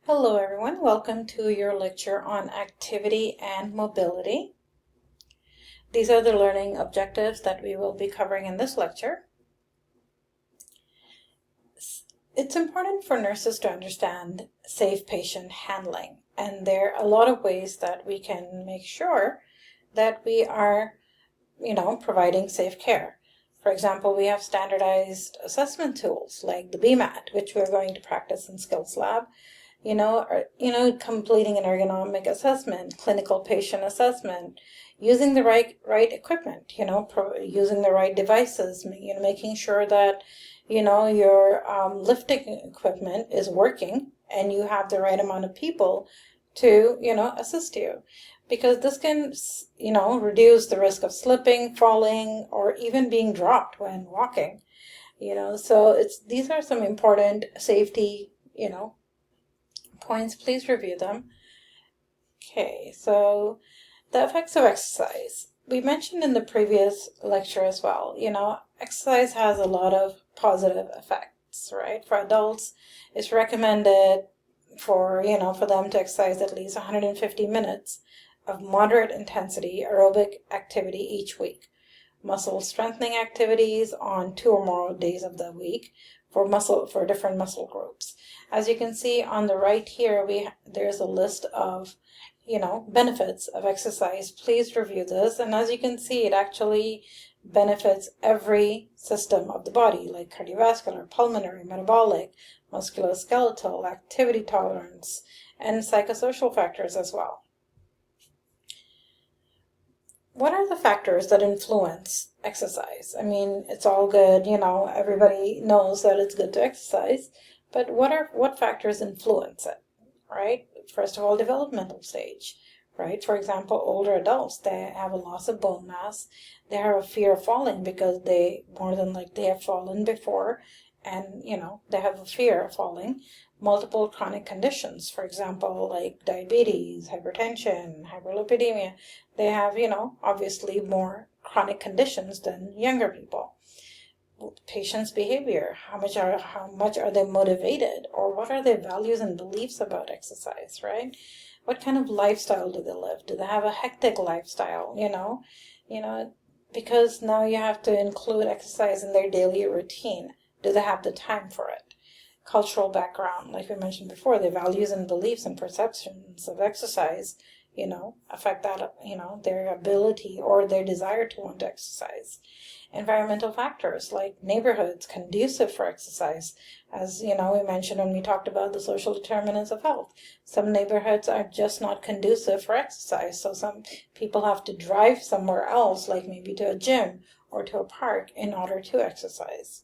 Hello everyone, welcome to your lecture on activity and mobility. These are the learning objectives that we will be covering in this lecture. It's important for nurses to understand safe patient handling, and there are a lot of ways that we can make sure that we are, providing safe care. For example, we have standardized assessment tools like the BMAT, which we're going to practice in Skills Lab. Completing an ergonomic assessment, clinical patient assessment, using the right equipment, using the right devices, making sure that, your lifting equipment is working and you have the right amount of people to, assist you. Because this can, reduce the risk of slipping, falling, or even being dropped when walking. So these are some important safety, points. Please review them. Okay, so the effects of exercise. We mentioned in the previous lecture as well, exercise has a lot of positive effects, right? For adults, it's recommended for them to exercise at least 150 minutes of moderate intensity aerobic activity each week. Muscle strengthening activities on 2 or more days of the week for different muscle groups. As you can see on the right here, there's a list of benefits of exercise. Please review this, and as you can see, it actually benefits every system of the body, like cardiovascular, pulmonary, metabolic, musculoskeletal, activity tolerance, and psychosocial factors as well. What are the factors that influence exercise? I mean, it's all good, everybody knows that it's good to exercise, but what factors influence it, right? First of all, developmental stage, right? For example, older adults, they have a loss of bone mass. They have a fear of falling because they more than likely have fallen before, and they have a fear of falling. Multiple chronic conditions, for example, like diabetes, hypertension, hyperlipidemia, they have, obviously more chronic conditions than younger people. Patients' behavior, how much are they motivated, or what are their values and beliefs about exercise, right? What kind of lifestyle do they live? Do they have a hectic lifestyle, because now you have to include exercise in their daily routine. Do they have the time for it? Cultural background, like we mentioned before, their values and beliefs and perceptions of exercise, affect that, their ability or their desire to want to exercise. Environmental factors like neighborhoods conducive for exercise. As we mentioned when we talked about the social determinants of health, some neighborhoods are just not conducive for exercise, so some people have to drive somewhere else, like maybe to a gym or to a park, in order to exercise.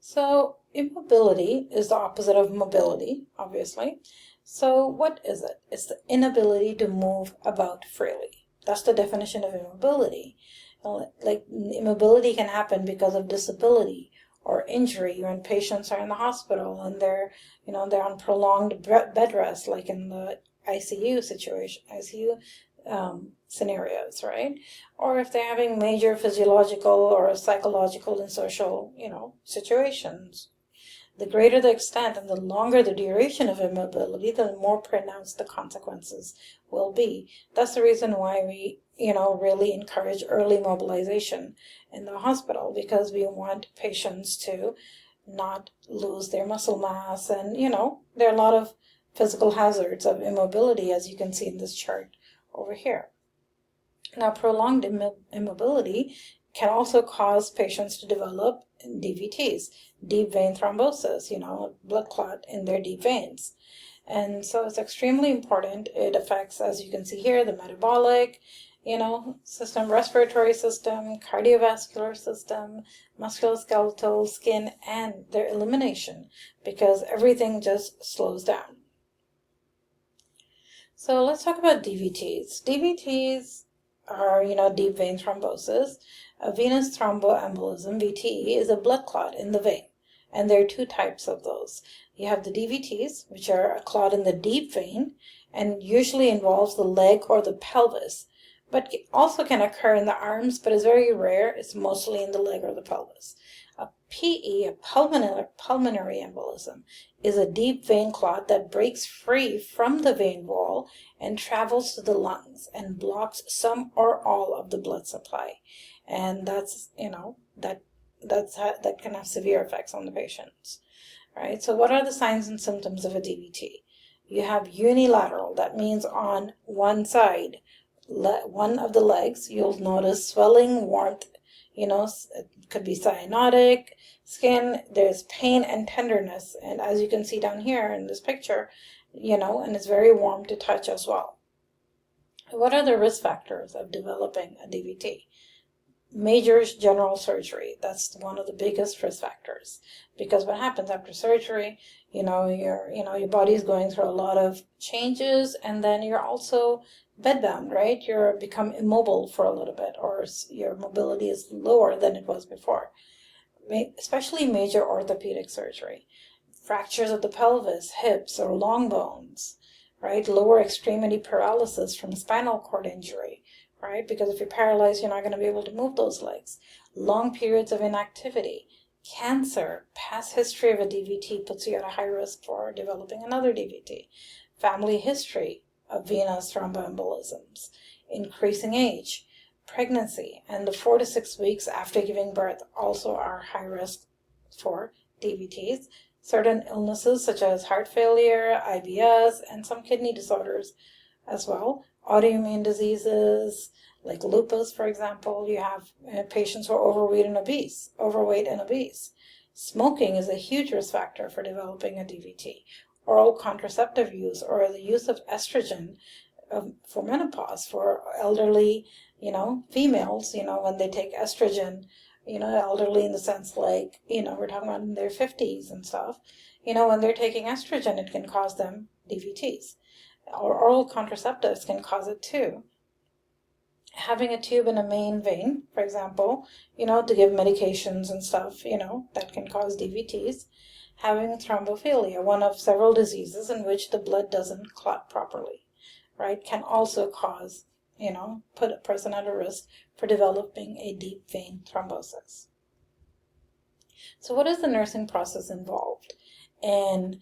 So immobility is the opposite of mobility, obviously. So what is it? It's the inability to move about freely. That's the definition of immobility. Like, immobility can happen because of disability or injury when patients are in the hospital and they're on prolonged bed rest, like in the ICU scenarios, right? Or if they're having major physiological or psychological and social, situations. The greater the extent and the longer the duration of immobility, the more pronounced the consequences will be. That's the reason why we, really encourage early mobilization in the hospital, because we want patients to not lose their muscle mass. And, there are a lot of physical hazards of immobility, as you can see in this chart over here. Now, prolonged immobility can also cause patients to develop DVTs, deep vein thrombosis, blood clot in their deep veins. And so it's extremely important. It affects, as you can see here, the metabolic, system, respiratory system, cardiovascular system, musculoskeletal, skin, and their elimination, because everything just slows down. So let's talk about DVTs. DVTs are, deep vein thrombosis. A venous thromboembolism, VTE, is a blood clot in the vein. And there are 2 types of those. You have the DVTs, which are a clot in the deep vein, and usually involves the leg or the pelvis, but also can occur in the arms, but is very rare. It's mostly in the leg or the pelvis. A PE, a pulmonary embolism, is a deep vein clot that breaks free from the vein wall and travels to the lungs and blocks some or all of the blood supply. And that's, that can have severe effects on the patients, right? So what are the signs and symptoms of a DVT? You have unilateral, that means on one side, one of the legs, you'll notice swelling, warmth, it could be cyanotic skin, there's pain and tenderness, and as you can see down here in this picture, and it's very warm to touch as well. What are the risk factors of developing a DVT? Major general surgery, that's one of the biggest risk factors, because what happens after surgery, your body is going through a lot of changes, and then you're also bedbound, right? You're become immobile for a little bit, or your mobility is lower than it was before. Especially major orthopedic surgery, fractures of the pelvis, hips, or long bones, right? Lower extremity paralysis from spinal cord injury, right? Because if you're paralyzed, you're not going to be able to move those legs. Long periods of inactivity, cancer, past history of a DVT puts you at a high risk for developing another DVT. Family history of venous thromboembolisms, increasing age, pregnancy, and the 4 to 6 weeks after giving birth also are high risk for DVTs. Certain illnesses such as heart failure, IBS, and some kidney disorders as well. Autoimmune diseases like lupus, for example. You have patients who are overweight and obese. Smoking is a huge risk factor for developing a DVT. Oral contraceptive use, or the use of estrogen for menopause for elderly, females, when they take estrogen, elderly in the sense like, we're talking about in their 50s and stuff, when they're taking estrogen, it can cause them DVTs. Or oral contraceptives can cause it too. Having a tube in a main vein, for example, to give medications and stuff, that can cause DVTs. Having thrombophilia, one of several diseases in which the blood doesn't clot properly, right, can also cause, put a person at a risk for developing a deep vein thrombosis. So what is the nursing process involved in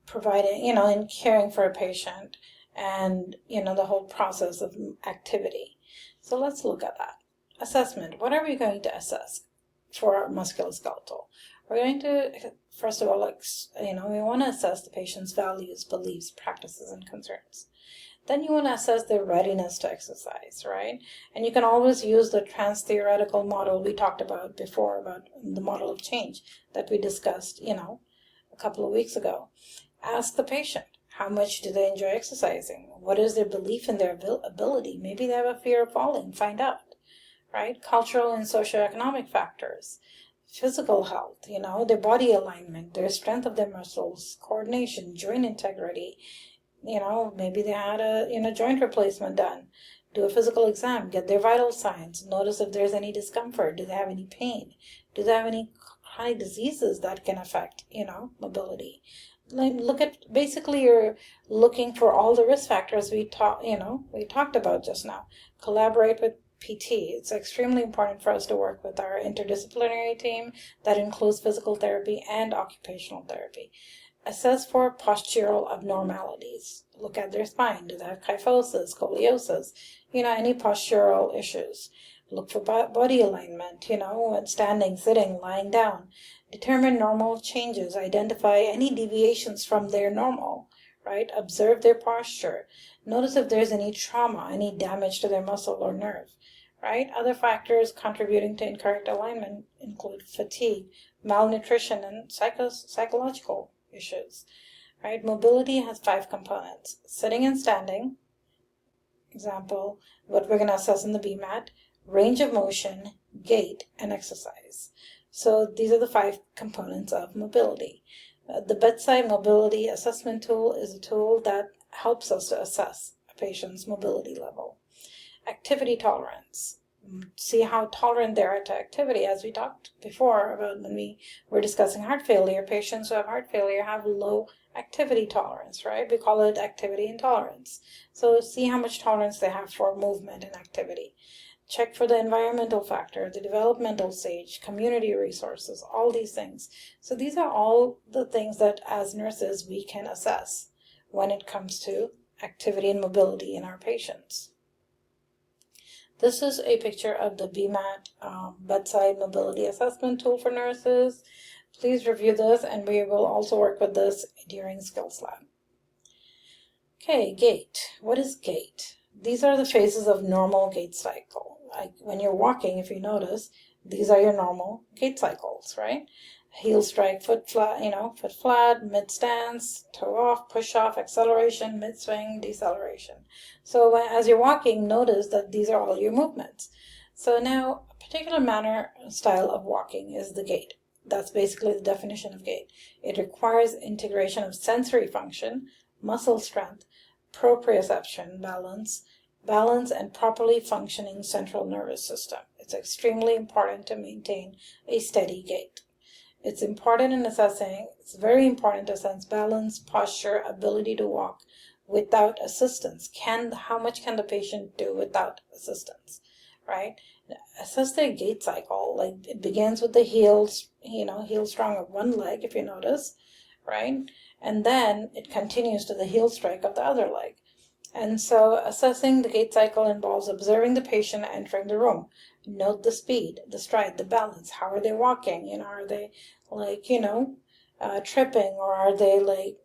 providing, in caring for a patient and, the whole process of activity? So let's look at that. Assessment. What are we going to assess for our musculoskeletal? We're going to, first of all, we want to assess the patient's values, beliefs, practices, and concerns. Then you want to assess their readiness to exercise, right? And you can always use the trans-theoretical model we talked about before, about the model of change that we discussed, a couple of weeks ago. Ask the patient, how much do they enjoy exercising? What is their belief in their ability? Maybe they have a fear of falling. Find out, right? Cultural and socioeconomic factors. Physical health, their body alignment, their strength of their muscles, coordination, joint integrity. Maybe they had a joint replacement done. Do a physical exam, get their vital signs, notice if there's any discomfort. Do they have any pain? Do they have any chronic diseases that can affect, mobility? Look at, basically you're looking for all the risk factors we talked about just now. Collaborate with PT. It's extremely important for us to work with our interdisciplinary team that includes physical therapy and occupational therapy. Assess for postural abnormalities. Look at their spine. Do they have kyphosis, scoliosis, any postural issues? Look for body alignment, when standing, sitting, lying down. Determine normal changes. Identify any deviations from their normal, right? Observe their posture. Notice if there's any trauma, any damage to their muscle or nerve, right? Other factors contributing to incorrect alignment include fatigue, malnutrition, and psychological issues, right? Mobility has 5 components: sitting and standing, example, what we're going to assess in the BMAT, range of motion, gait, and exercise. So these are the 5 components of mobility. The bedside mobility assessment tool is a tool that helps us to assess a patient's mobility level. Activity tolerance. See how tolerant they are to activity. As we talked before about when we were discussing heart failure, patients who have heart failure have low activity tolerance, right? We call it activity intolerance. So see how much tolerance they have for movement and activity. Check for the environmental factor, the developmental stage, community resources, all these things. So these are all the things that as nurses we can assess when it comes to activity and mobility in our patients. This is a picture of the BMAT bedside mobility assessment tool for nurses. Please review this, and we will also work with this during Skills Lab. Okay, gait. What is gait? These are the phases of normal gait cycle. Like when you're walking, if you notice, these are your normal gait cycles, right? Heel strike, foot flat, mid stance, toe off, push off, acceleration, mid swing, deceleration. So as you're walking, notice that these are all your movements. So now a particular manner style of walking is the gait. That's basically the definition of gait. It requires integration of sensory function, muscle strength, proprioception, balance, and properly functioning central nervous system. It's extremely important to maintain a steady gait. It's very important to assess balance, posture, ability to walk without assistance. How much can the patient do without assistance, right? Assess their gait cycle. Like it begins with the heels, heel strong of one leg, if you notice, right? And then it continues to the heel strike of the other leg. And so assessing the gait cycle involves observing the patient entering the room. Note the speed, the stride, the balance. How are they walking? Are they tripping, or are they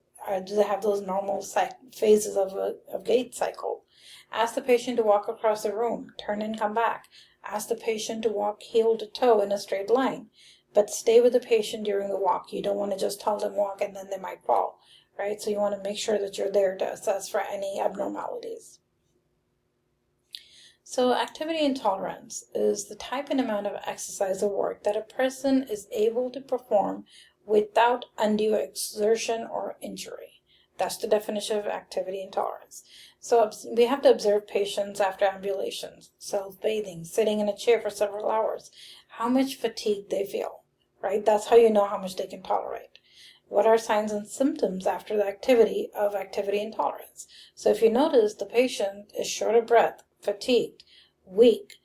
do they have those normal phases of gait cycle? Ask the patient to walk across the room, turn and come back. Ask the patient to walk heel to toe in a straight line, but stay with the patient during the walk. You don't want to just tell them walk and then they might fall, right? So you want to make sure that you're there to assess for any abnormalities. So activity intolerance is the type and amount of exercise or work that a person is able to perform without undue exertion or injury. That's the definition of activity intolerance. So we have to observe patients after ambulation, self-bathing, sitting in a chair for several hours, how much fatigue they feel, right? That's how you know how much they can tolerate. What are signs and symptoms after the activity intolerance? So if you notice the patient is short of breath, fatigued, weak,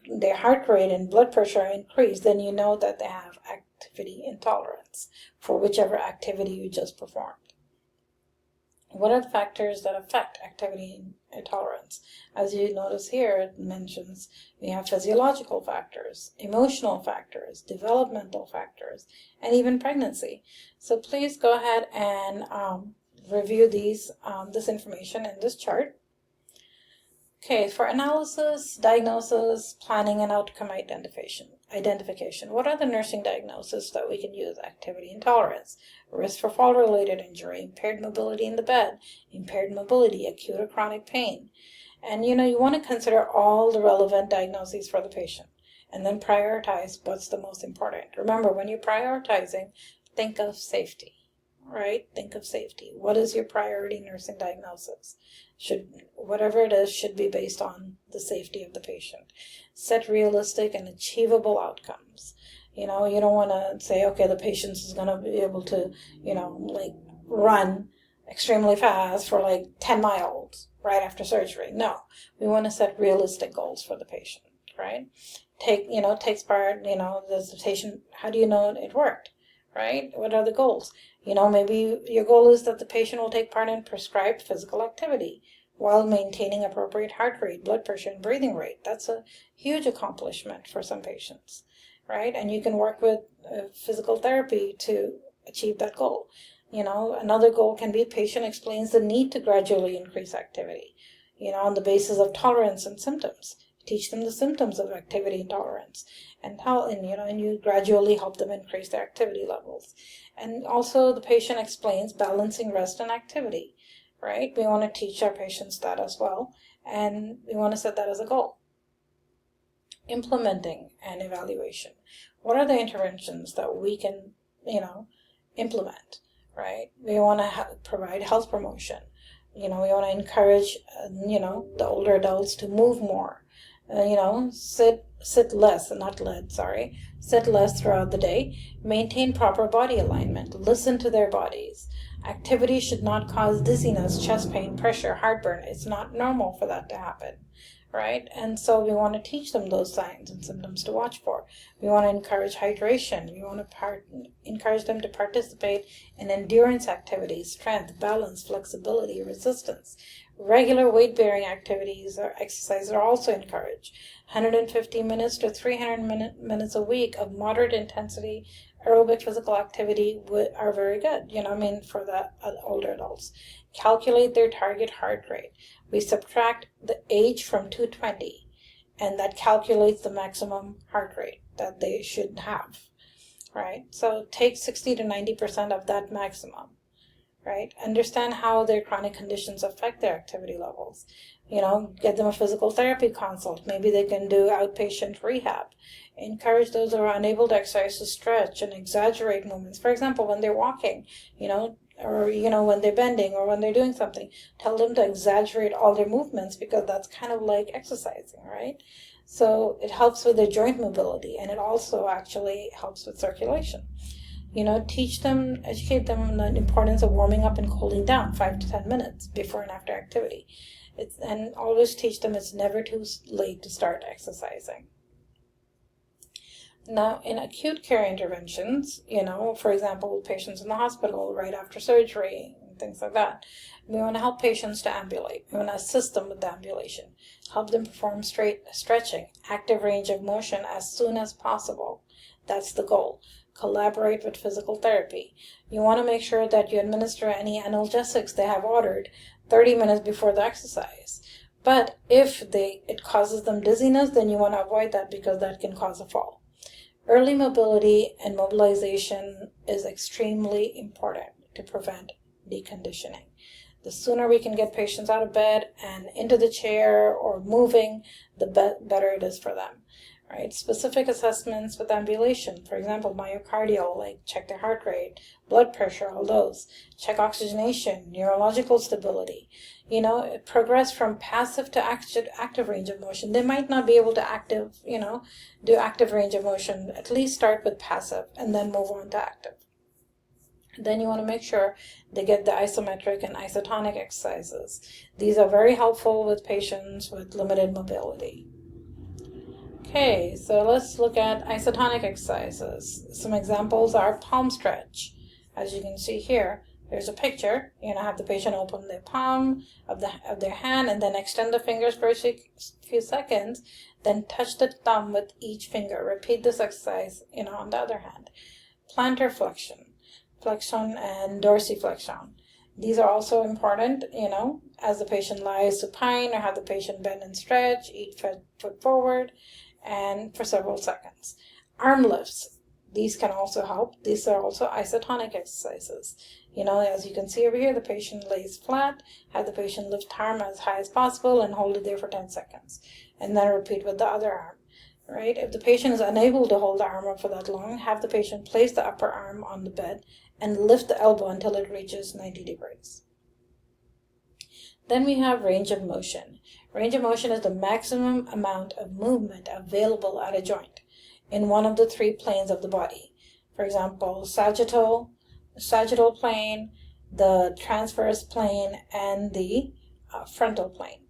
their heart rate and blood pressure are increased, then you know that they have activity intolerance for whichever activity you just performed. What are the factors that affect activity intolerance? As you notice here, it mentions we have physiological factors, emotional factors, developmental factors, and even pregnancy. So please go ahead and review this information in this chart. Okay, for analysis, diagnosis, planning, and outcome identification. What are the nursing diagnoses that we can use? Activity intolerance, risk for fall-related injury, impaired mobility in the bed, impaired mobility, acute or chronic pain. And you want to consider all the relevant diagnoses for the patient and then prioritize what's the most important. Remember, when you're prioritizing, think of safety, right? Think of safety. What is your priority nursing diagnosis? Whatever it is should be based on the safety of the patient. Set realistic and achievable outcomes. You don't want to say, okay, the patient is going to be able to, run extremely fast for 10 miles right after surgery. No, we want to set realistic goals for the patient, right? Takes part, does the patient, how do you know it worked, right? What are the goals? Maybe your goal is that the patient will take part in prescribed physical activity while maintaining appropriate heart rate, blood pressure, and breathing rate. That's a huge accomplishment for some patients, right? And you can work with physical therapy to achieve that goal. Another goal can be patient explains the need to gradually increase activity, on the basis of tolerance and symptoms. Teach them the symptoms of activity intolerance and you gradually help them increase their activity levels. And also the patient explains balancing rest and activity, right? We want to teach our patients that as well, and we want to set that as a goal. Implementing and evaluation. What are the interventions that we can, implement, right? We want to provide health promotion. We want to encourage, the older adults to move more. Sit less throughout the day, maintain proper body alignment, listen to their bodies, Activity should not cause dizziness, chest pain, pressure, heartburn. It's not normal for that to happen, right? And so we want to teach them those signs and symptoms to watch for. We want to encourage hydration. We want to encourage them to participate in endurance activities, strength, balance, flexibility, resistance. Regular weight-bearing activities or exercise are also encouraged. 150 minutes to 300 minutes a week of moderate intensity aerobic physical activity are very good, for the older adults. Calculate their target heart rate. We subtract the age from 220, and that calculates the maximum heart rate that they should have, right? So take 60 to 90% of that maximum, right? Understand how their chronic conditions affect their activity levels. Get them a physical therapy consult. Maybe they can do outpatient rehab. Encourage those who are unable to exercise to stretch and exaggerate movements. For example, when they're walking, or when they're bending or when they're doing something, tell them to exaggerate all their movements, because that's kind of like exercising, right? So it helps with their joint mobility, and it also actually helps with circulation. Educate them on the importance of warming up and cooling down 5 to 10 minutes before and after activity. And always teach them it's never too late to start exercising. Now, in acute care interventions, for example, patients in the hospital right after surgery, and things like that, we want to help patients to ambulate. We want to assist them with the ambulation, help them perform stretching, active range of motion as soon as possible. That's the goal. Collaborate with physical therapy. You want to make sure that you administer any analgesics they have ordered 30 minutes before the exercise. But if it causes them dizziness, then you want to avoid that, because that can cause a fall. Early mobility and mobilization is extremely important to prevent deconditioning. The sooner we can get patients out of bed and into the chair or moving, the better it is for them. Right? Specific assessments with ambulation, for example, myocardial, like check their heart rate, blood pressure, all those. Check oxygenation, neurological stability. Progress from passive to active range of motion. They might not be able to do active range of motion. At least start with passive and then move on to active. Then you want to make sure they get the isometric and isotonic exercises. These are very helpful with patients with limited mobility. Okay, so let's look at isotonic exercises. Some examples are palm stretch. As you can see here, there's a picture. Have the patient open the palm of their hand and then extend the fingers for a few seconds, then touch the thumb with each finger. Repeat this exercise, on the other hand. Plantar flexion and dorsiflexion. These are also important, as the patient lies supine, or have the patient bend and stretch, each foot forward, and for several seconds. Arm lifts. These can also help. These are also isotonic exercises. As you can see over here, the patient lays flat, have the patient lift arm as high as possible and hold it there for 10 seconds. And then repeat with the other arm, right? If the patient is unable to hold the arm up for that long, have the patient place the upper arm on the bed and lift the elbow until it reaches 90 degrees. Then we have range of motion. Range of motion is the maximum amount of movement available at a joint in one of the 3 planes of the body. For example, sagittal plane, the transverse plane, and the frontal plane.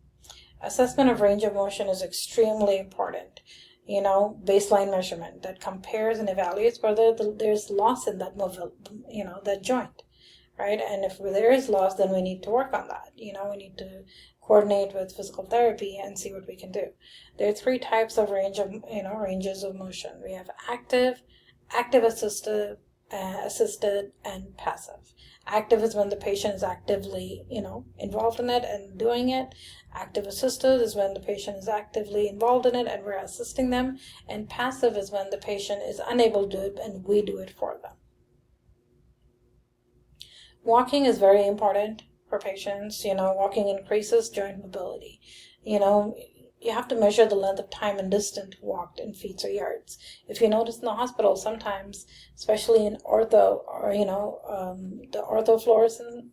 Assessment of range of motion is extremely important. Baseline measurement that compares and evaluates whether there's loss in that that joint, right? And if there is loss, then we need to work on that. We need to coordinate with physical therapy and see what we can do. There are 3 types of ranges of motion. We have active assisted, and passive. Active is when the patient is actively, involved in it and doing it. Active assisted is when the patient is actively involved in it and we're assisting them. And passive is when the patient is unable to do it and we do it for them. Walking is very important for patients. Walking increases joint mobility. You have to measure the length of time and distance walked in feet or yards. If you notice in the hospital, sometimes, especially in ortho or, the ortho floors and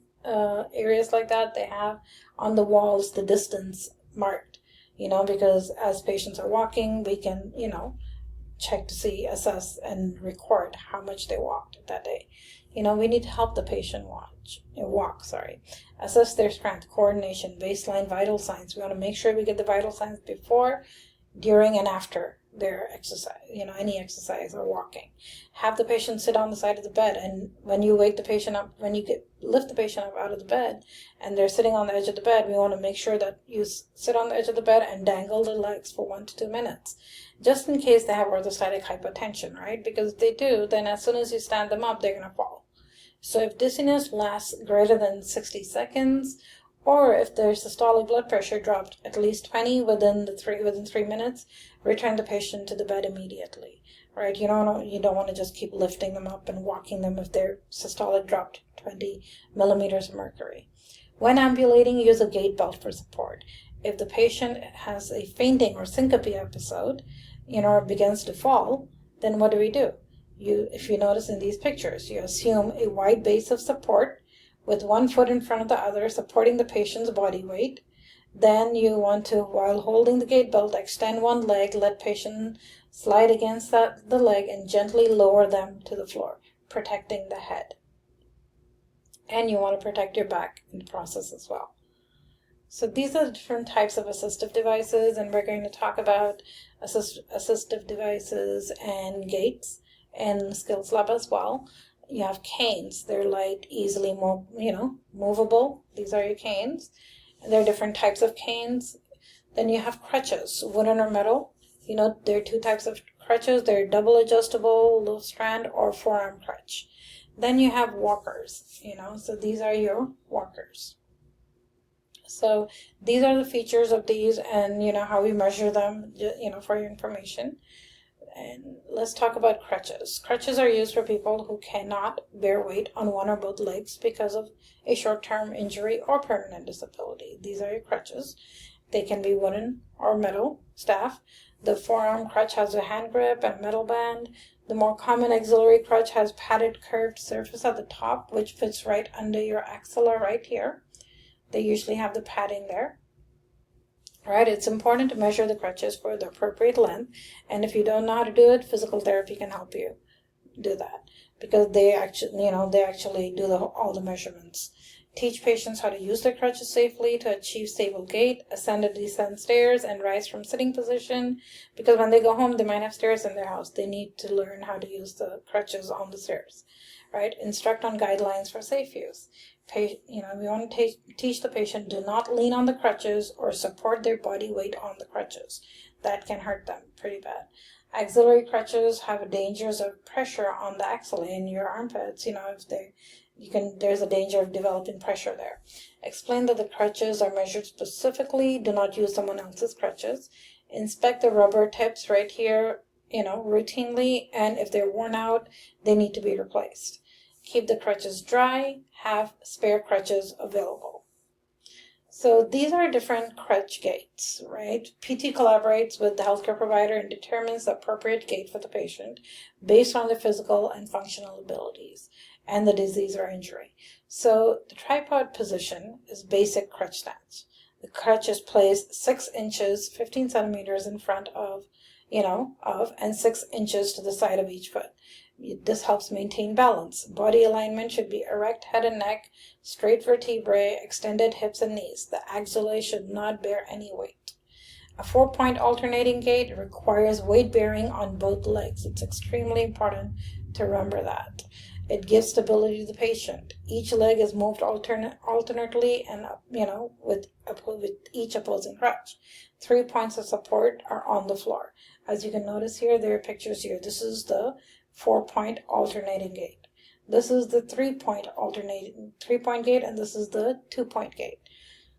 areas like that, they have on the walls the distance marked, because as patients are walking, we can, check to see, assess, and record how much they walked that day. We need to help the patient walk, assess their strength, coordination, baseline vital signs. We want to make sure we get the vital signs before, during, and after their exercise, any exercise or walking. Have the patient sit on the side of the bed, and when you wake the patient up, lift the patient up out of the bed and they're sitting on the edge of the bed, we want to make sure that you sit on the edge of the bed and dangle the legs for 1 to 2 minutes, just in case they have orthostatic hypotension, right? Because if they do, then as soon as you stand them up, they're going to fall. So if dizziness lasts greater than 60 seconds, or if their systolic blood pressure dropped at least 20 within 3 minutes, return the patient to the bed immediately, right? You don't want to just keep lifting them up and walking them if their systolic dropped 20 millimeters of mercury. When ambulating, use a gait belt for support. If the patient has a fainting or syncope episode, or begins to fall, then what do? If you notice in these pictures, you assume a wide base of support with one foot in front of the other, supporting the patient's body weight. Then you want to, while holding the gait belt, extend one leg, let patient slide against the leg, and gently lower them to the floor, protecting the head. And you want to protect your back in the process as well. So these are the different types of assistive devices, and we're going to talk about assistive devices and gaits in Skills Lab as well. You have canes. They're light, easily movable. These are your canes. There are different types of canes. Then you have crutches, wooden or metal. There are 2 types of crutches. They're double adjustable, low strand, or forearm crutch. Then you have walkers, so these are your walkers. So these are the features of these, and how we measure them, for your information. And let's talk about crutches. Crutches are used for people who cannot bear weight on one or both legs because of a short-term injury or permanent disability. These are your crutches. They can be wooden or metal staff. The forearm crutch has a hand grip and metal band. The more common auxiliary crutch has padded curved surface at the top, which fits right under your axilla right here. They usually have the padding there. Right, it's important to measure the crutches for the appropriate length, and if you don't know how to do it, physical therapy can help you do that, because they actually do all the measurements. Teach patients how to use their crutches safely to achieve stable gait, ascend and descend stairs, and rise from sitting position, because when they go home, they might have stairs in their house. They need to learn how to use the crutches on the stairs, right? Instruct on guidelines for safe use. We want to teach the patient, do not lean on the crutches or support their body weight on the crutches. That can hurt them pretty bad. Auxiliary crutches have dangers of pressure on the axilla in your armpits. There's a danger of developing pressure there. Explain that the crutches are measured specifically. Do not use someone else's crutches. Inspect the rubber tips right here, routinely, and if they're worn out, they need to be replaced. Keep the crutches dry. Have spare crutches available. So these are different crutch gaits, right? PT collaborates with the healthcare provider and determines the appropriate gait for the patient based on their physical and functional abilities and the disease or injury. So the tripod position is basic crutch stance. The crutch is placed 6 inches, 15 centimeters in front of, and 6 inches to the side of each foot. This helps maintain balance. Body alignment should be erect head and neck, straight vertebrae, extended hips and knees. The axilla should not bear any weight. A 4-point alternating gait requires weight bearing on both legs. It's extremely important to remember that. It gives stability to the patient. Each leg is moved alternately and with each opposing crutch. 3 points of support are on the floor. As you can notice here, there are pictures here. This is the 4-point alternating gait. This is the 3-point gait, and this is the 2-point gait.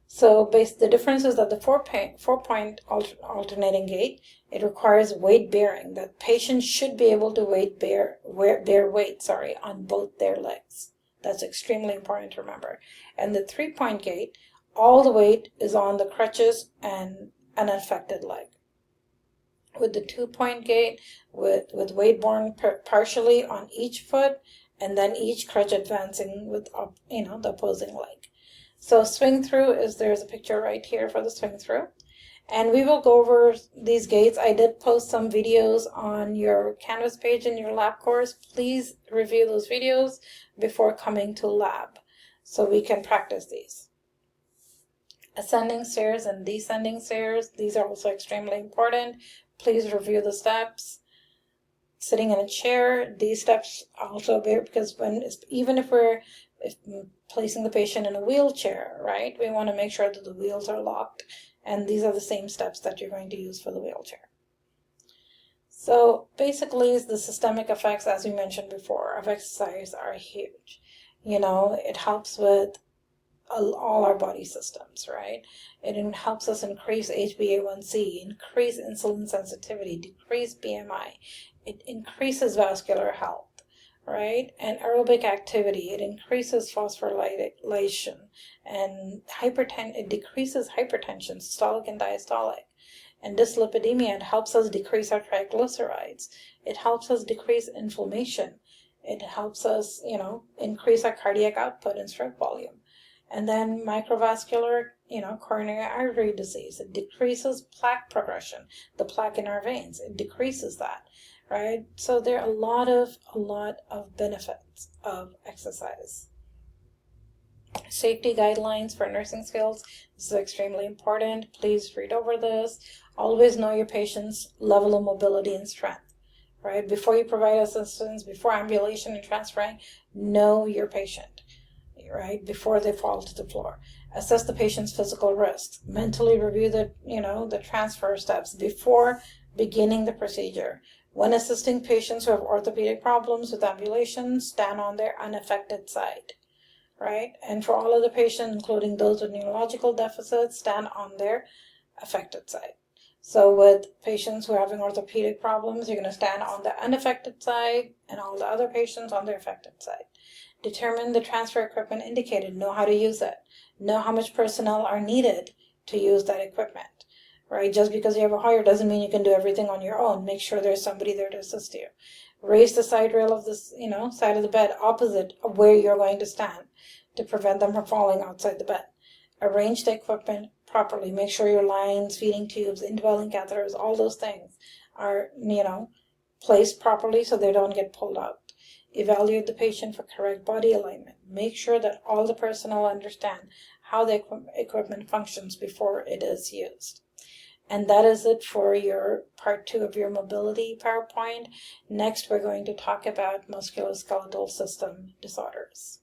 So the difference is that the 4-point alternating gait, it requires weight bearing. The patient should be able to bear weight on both their legs. That's extremely important to remember. And the 3-point gait, all the weight is on the crutches and an affected leg. With the 2-point gait, with weight borne partially on each foot, and then each crutch advancing with the opposing leg. So swing through there's a picture right here for the swing through. And we will go over these gaits. I did post some videos on your Canvas page in your lab course. Please review those videos before coming to lab so we can practice these. Ascending stairs and descending stairs, these are also extremely important. Please review the steps. Sitting in a chair, these steps also because even if we're placing the patient in a wheelchair, right, we want to make sure that the wheels are locked, and these are the same steps that you're going to use for the wheelchair. So basically, the systemic effects, as we mentioned before, of exercise are huge. It helps with all our body systems, right? It helps us increase HbA1c, increase insulin sensitivity, decrease BMI. It increases vascular health, right? And aerobic activity, it increases phosphorylation, and it decreases hypertension, systolic and diastolic. And dyslipidemia, it helps us decrease our triglycerides. It helps us decrease inflammation. It helps us, increase our cardiac output and stroke volume. And then microvascular, coronary artery disease. It decreases plaque progression, the plaque in our veins. It decreases that, right? So there are a lot of benefits of exercise. Safety guidelines for nursing skills. This is extremely important. Please read over this. Always know your patient's level of mobility and strength, right? Before you provide assistance, before ambulation and transferring, know your patient, right? Before they fall to the floor. Assess the patient's physical risks. Mentally review the transfer steps before beginning the procedure. When assisting patients who have orthopedic problems with ambulation, stand on their unaffected side, right? And for all of the patients, including those with neurological deficits, stand on their affected side. So with patients who are having orthopedic problems, you're going to stand on the unaffected side, and all the other patients on their affected side. Determine the transfer equipment indicated. Know how to use it. Know how much personnel are needed to use that equipment, right? Just because you have a Hoyer doesn't mean you can do everything on your own. Make sure there's somebody there to assist you. Raise the side rail of this, side of the bed opposite of where you're going to stand to prevent them from falling outside the bed. Arrange the equipment properly. Make sure your lines, feeding tubes, indwelling catheters, all those things are, placed properly so they don't get pulled out. Evaluate the patient for correct body alignment. Make sure that all the personnel understand how the equipment functions before it is used. And that is it for your part 2 of your mobility PowerPoint. Next, we're going to talk about musculoskeletal system disorders.